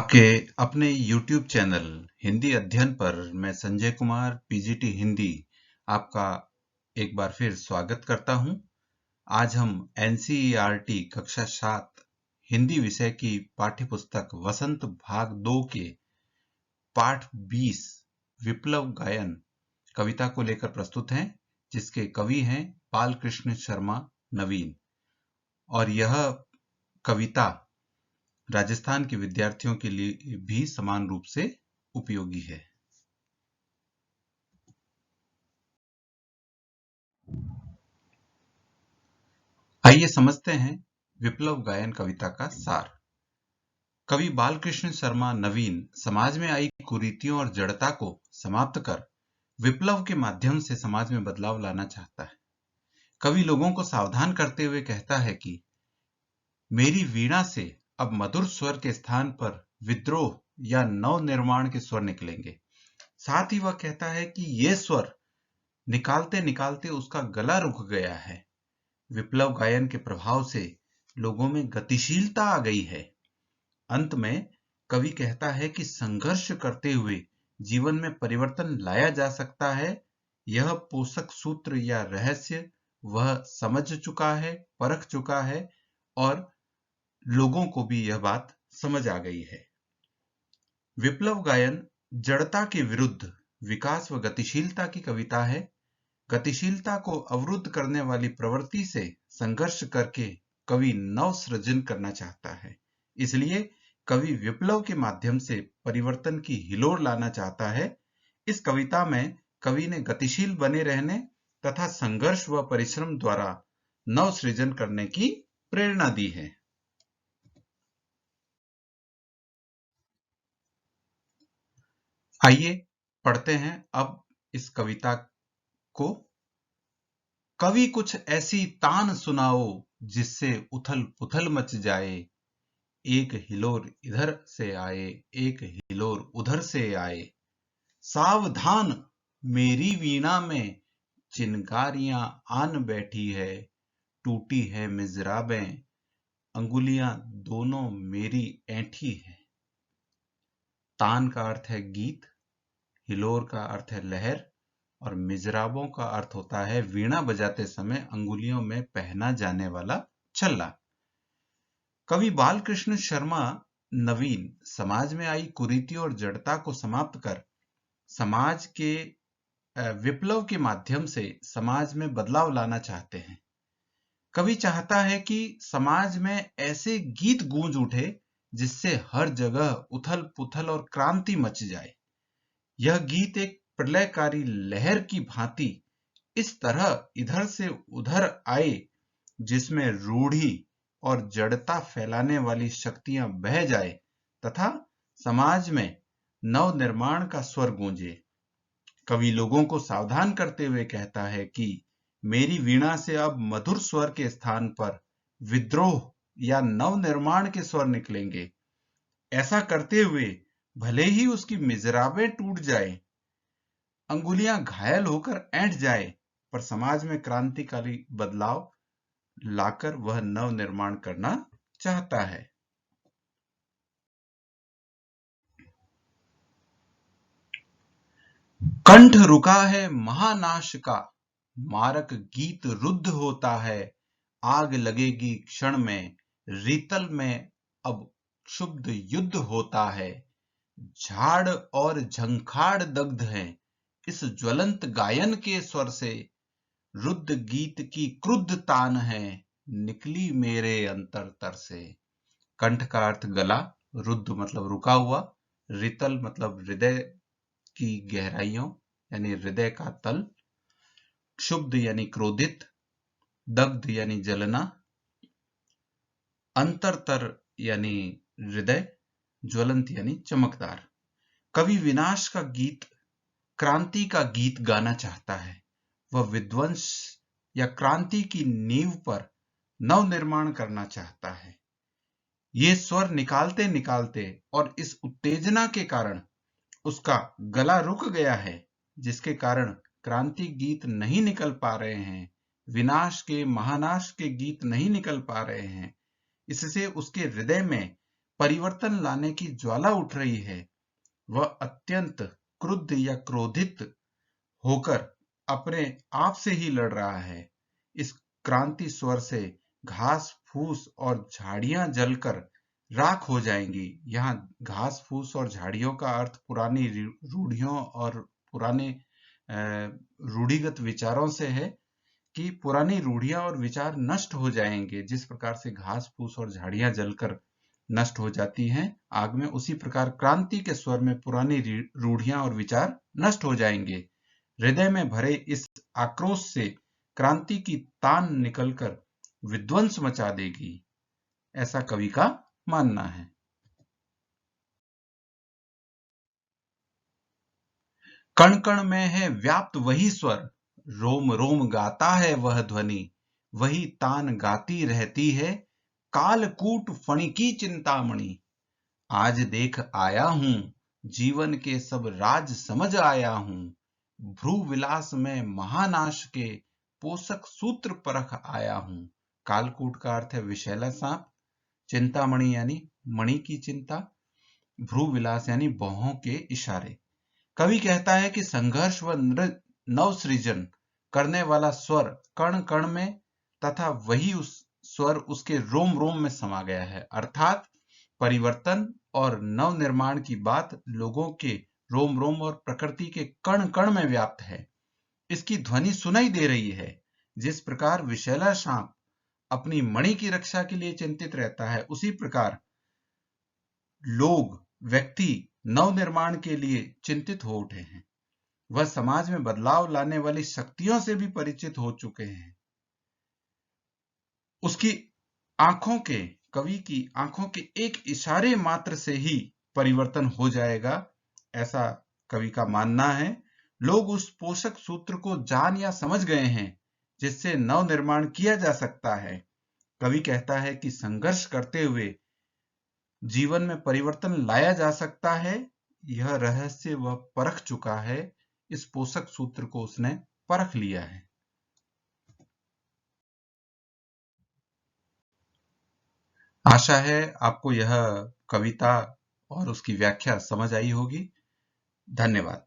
आपके अपने YouTube channel Hindi अध्ययन पर मैं संजय कुमार पीजीटी हिंदी आपका एक बार फिर स्वागत करता हूं। आज हम एनसीईआरटी कक्षा 7 हिंदी विषय की पाठ्यपुस्तक वसंत भाग 2 के पाठ 20 विप्लव गायन कविता को लेकर प्रस्तुत हैं, जिसके कवि हैं बालकृष्ण शर्मा नवीन। और यह कविता राजस्थान के विद्यार्थियों के लिए भी समान रूप से उपयोगी है। आइए समझते हैं विप्लव गायन कविता का सार। कवि बालकृष्ण शर्मा नवीन समाज में आई कुरीतियों और जड़ता को समाप्त कर विप्लव के माध्यम से समाज में बदलाव लाना चाहता है। कवि लोगों को सावधान करते हुए कहता है कि मेरी वीणा से अब मधुर स्वर के स्थान पर विद्रोह या नव निर्माण के स्वर निकलेंगे। साथ ही वह कहता है कि ये स्वर निकालते निकालते उसका गला रुक गया है। विप्लव गायन के प्रभाव से लोगों में गतिशीलता आ गई है। अंत में कवि कहता है कि संघर्ष करते हुए जीवन में परिवर्तन लाया जा सकता है। यह पोषक सूत्र या रहस्य वह समझ चुका है, परख चुका है और लोगों को भी यह बात समझ आ गई है। विप्लव गायन जड़ता के विरुद्ध विकास व गतिशीलता की कविता है। गतिशीलता को अवरुद्ध करने वाली प्रवृत्ति से संघर्ष करके कवि नव सृजन करना चाहता है। इसलिए कवि विप्लव के माध्यम से परिवर्तन की हिलोर लाना चाहता है। इस कविता में कवि ने गतिशील बने रहने तथा संघर्ष व परिश्रम द्वारा नव सृजन करने की प्रेरणा दी है। आइए पढ़ते हैं अब इस कविता को। कवि कुछ ऐसी तान सुनाओ जिससे उथल पुथल मच जाए, एक हिलोर इधर से आए, एक हिलोर उधर से आए। सावधान मेरी वीणा में चिनगारियां आन बैठी है, टूटी है मिजराबें, अंगुलियां दोनों मेरी ऐंठी है। तान का अर्थ है गीत, हिलोर का अर्थ है लहर और मिजराबों का अर्थ होता है वीणा बजाते समय अंगुलियों में पहना जाने वाला छल्ला। कवि बालकृष्ण शर्मा नवीन समाज में आई कुरीति और जड़ता को समाप्त कर समाज के विप्लव के माध्यम से समाज में बदलाव लाना चाहते हैं। कवि चाहता है कि समाज में ऐसे गीत गूंज उठे जिससे हर जगह उथल पुथल और क्रांति मच जाए। यह गीत एक प्रलयकारी लहर की भांति इस तरह इधर से उधर आए जिसमें रूढ़ी और जड़ता फैलाने वाली शक्तियां बह जाए तथा समाज में नव निर्माण का स्वर गूंजे। कवि लोगों को सावधान करते हुए कहता है कि मेरी वीणा से अब मधुर स्वर के स्थान पर विद्रोह या नव निर्माण के स्वर निकलेंगे। ऐसा करते हुए भले ही उसकी मिजराबें टूट जाए, अंगुलियां घायल होकर ऐंठ जाए, पर समाज में क्रांतिकारी बदलाव लाकर वह नव निर्माण करना चाहता है। कंठ रुका है महानाश का, मारक गीत रुद्ध होता है, आग लगेगी क्षण में, रीतल में अब क्षुब्ध युद्ध होता है। झाड़ और झंखाड़ दग्ध हैं इस ज्वलंत गायन के स्वर से, रुद्ध गीत की क्रुद्ध तान है निकली मेरे अंतरतर से। कंठ का अर्थ गला, रुद्ध मतलब रुका हुआ, रितल मतलब हृदय की गहराइयों यानी हृदय का तल, क्षुब्ध यानी क्रोधित, दग्ध यानी जलना, अंतरतर यानी हृदय, ज्वलंत यानी चमकदार। कवि विनाश का गीत, क्रांति का गीत गाना चाहता है। वह विध्वंस या क्रांति की नींव पर नव निर्माण करना चाहता है। ये स्वर निकालते निकालते और इस उत्तेजना के कारण उसका गला रुक गया है, जिसके कारण क्रांति गीत नहीं निकल पा रहे हैं, विनाश के महानाश के गीत नहीं निकल पा रहे हैं। इससे उसके हृदय में परिवर्तन लाने की ज्वाला उठ रही है, वह अत्यंत क्रुद्ध या क्रोधित होकर अपने आप से ही लड़ रहा है। इस क्रांति स्वर से घास फूस और झाड़ियां जलकर राख हो जाएंगी। यहाँ घास फूस और झाड़ियों का अर्थ पुरानी रूढ़ियों और पुराने रूढ़िगत विचारों से है कि पुरानी रूढ़ियां और विचार नष्ट हो जाएंगे। जिस प्रकार से घास फूस और झाड़ियां जलकर नष्ट हो जाती हैं आग में, उसी प्रकार क्रांति के स्वर में पुरानी रूढ़ियां और विचार नष्ट हो जाएंगे। हृदय में भरे इस आक्रोश से क्रांति की तान निकलकर विध्वंस मचा देगी, ऐसा कवि का मानना है। कण कण में है व्याप्त वही स्वर, रोम रोम गाता है वह ध्वनि, वही तान गाती रहती है, कालकूट फणि की चिंतामणि। आज देख आया हूं, जीवन के सब राज समझ आया हूं, भ्रू विलास में महानाश के पोषक सूत्र परख आया हूं। कालकूट का अर्थ है विषैला सांप, चिंतामणि यानी मणि की चिंता, भ्रू विलास यानी भौहों के इशारे। कवि कहता है कि संघर्ष व नव सृजन करने वाला स्वर कण कण में तथा वही उस स्वर उसके रोम रोम में समा गया है, अर्थात परिवर्तन और नव निर्माण की बात लोगों के रोम रोम और प्रकृति के कण कण में व्याप्त है। इसकी ध्वनि सुनाई दे रही है। जिस प्रकार विषैला सांप अपनी मणि की रक्षा के लिए चिंतित रहता है, उसी प्रकार लोग, व्यक्ति नव निर्माण के लिए चिंतित हो उठे हैं। वह समाज में बदलाव लाने वाली शक्तियों से भी परिचित हो चुके हैं। उसकी आंखों के, कवि की आंखों के एक इशारे मात्र से ही परिवर्तन हो जाएगा, ऐसा कवि का मानना है। लोग उस पोषक सूत्र को जान या समझ गए हैं जिससे नव निर्माण किया जा सकता है। कवि कहता है कि संघर्ष करते हुए जीवन में परिवर्तन लाया जा सकता है। यह रहस्य वह परख चुका है, इस पोषक सूत्र को उसने परख लिया है। आशा है आपको यह कविता और उसकी व्याख्या समझ आई होगी। धन्यवाद।